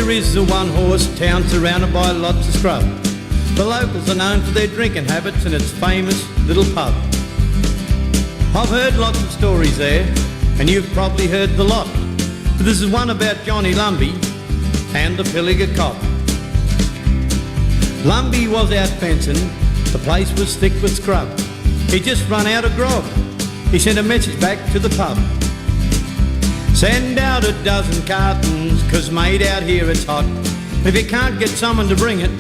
Pilliga is a one-horse town surrounded by lots of scrub. The locals are known for their drinking habits and its famous little pub. I've heard lots of stories there, and you've probably heard the lot. But this is one about Johnny Lumbey and the Pilliga cop. Lumbey was out fencing. The place was thick with scrub. He just run out of grog. He sent a message back to the pub. Send out a dozen cartons, 'cause mate out here it's hot. If you can't get someone to bring it,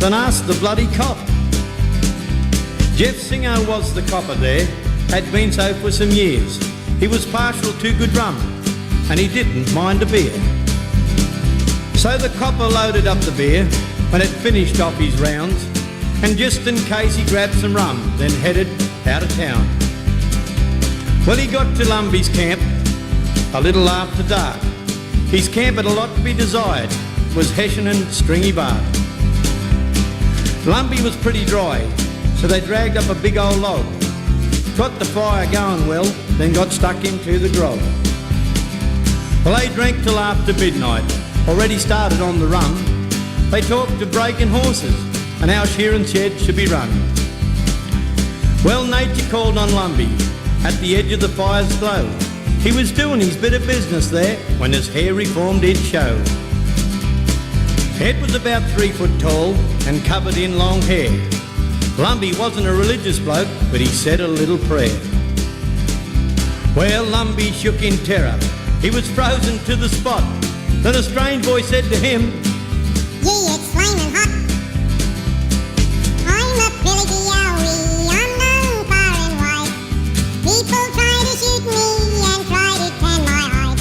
then ask the bloody cop. Jeff Singer was the copper there, had been so for some years. He was partial to good rum, and he didn't mind a beer. So the copper loaded up the beer when it finished off his rounds, and just in case he grabbed some rum, then headed out of town. Well, he got to Lumbey's camp a little after dark. His camp had a lot to be desired, was hessian and stringy bark. Lumbey was pretty dry, so they dragged up a big old log, got the fire going well, then got stuck into the grog. Well, they drank till after midnight, already started on the run. They talked of breaking horses and how shearing sheds should be run. Well, nature called on Lumbey at the edge of the fire's glow. He was doing his bit of business there when his hairy form did show. Ed was about 3 foot tall and covered in long hair. Lumbey wasn't a religious bloke, but he said a little prayer. Well, Lumbey shook in terror. He was frozen to the spot. Then a strange voice said to him, "Gee, it's flaming hot. I'm a Pilliga Yowie, I'm known far and wide. People try to shoot me and try to tan my hide.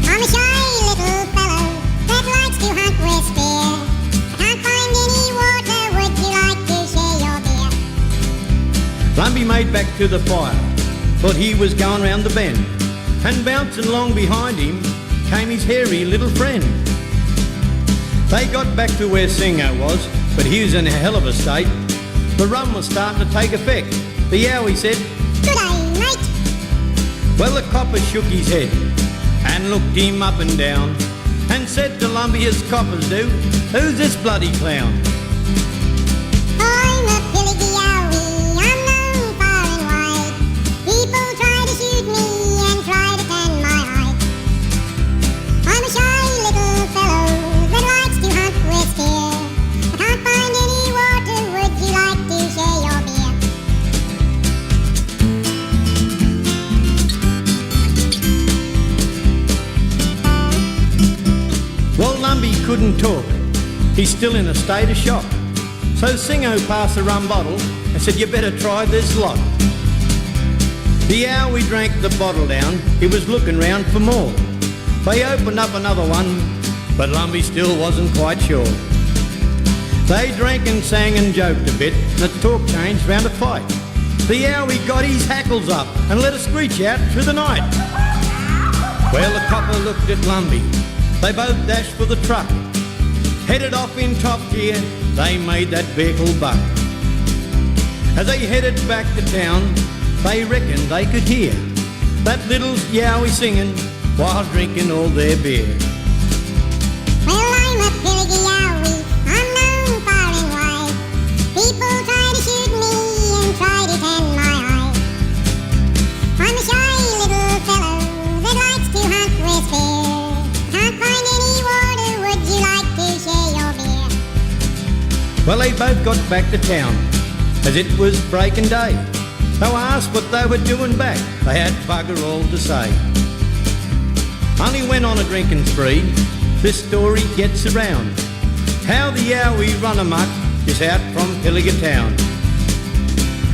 I'm a shy little fellow that likes to hunt with spear. I can't find any water, would you like to share your beer?" Lumbey made back to the fire, thought he was going round the bend, and bouncing along behind him came his hairy little friend. They got back to where Singer was, but he was in a hell of a state. The rum was starting to take effect. The Yowie said, "Good day, mate." well, the copper shook his head and looked him up and down and said to Lumbey as coppers do, "Who's this bloody clown?" I'm a Pilliga Yowie, I'm known far and wide. People try to shoot me and try to tan my hide. I'm a shy little fellow that likes to hunt with spear. I can't find any water, would you like to share your beer? Well, Lumbey couldn't talk. He's still in a state of shock. So Singo passed the rum bottle and said, "You better try this lot." The Yowie drank the bottle down. He was looking round for more. They opened up another one, but Lumbey still wasn't quite sure. They drank and sang and joked a bit, and the talk changed round a fight. The Yowie got his hackles up and let a screech out through the night. Well, the copper looked at Lumbey. They both dashed for the truck. Headed off in top gear, they made that vehicle buck. As they headed back to town, they reckoned they could hear that little Yowie singing while drinking all their beer. Well, I'm a Pilliga Yowie, I'm known far and wide. People try to shoot me and try to tan my hide. I'm a shy little fellow that likes to hunt with spear. Can't find any water, would you like to share your beer? Well, they both got back to town as it was breaking day. They were asked what they were doing back. They had bugger all to say. Only went on a drinking spree. This story gets around. How the Yowie run amok is out from Pilliga town.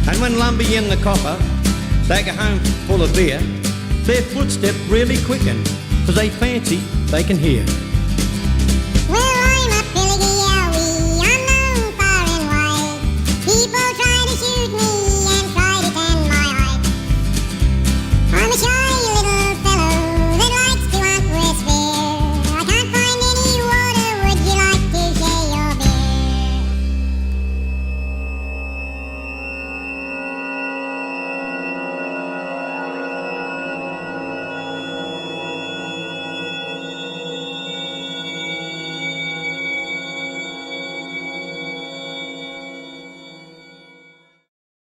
And when Lumbey and the copper, they go home full of beer, their footstep really quicken, 'cause they fancy they can hear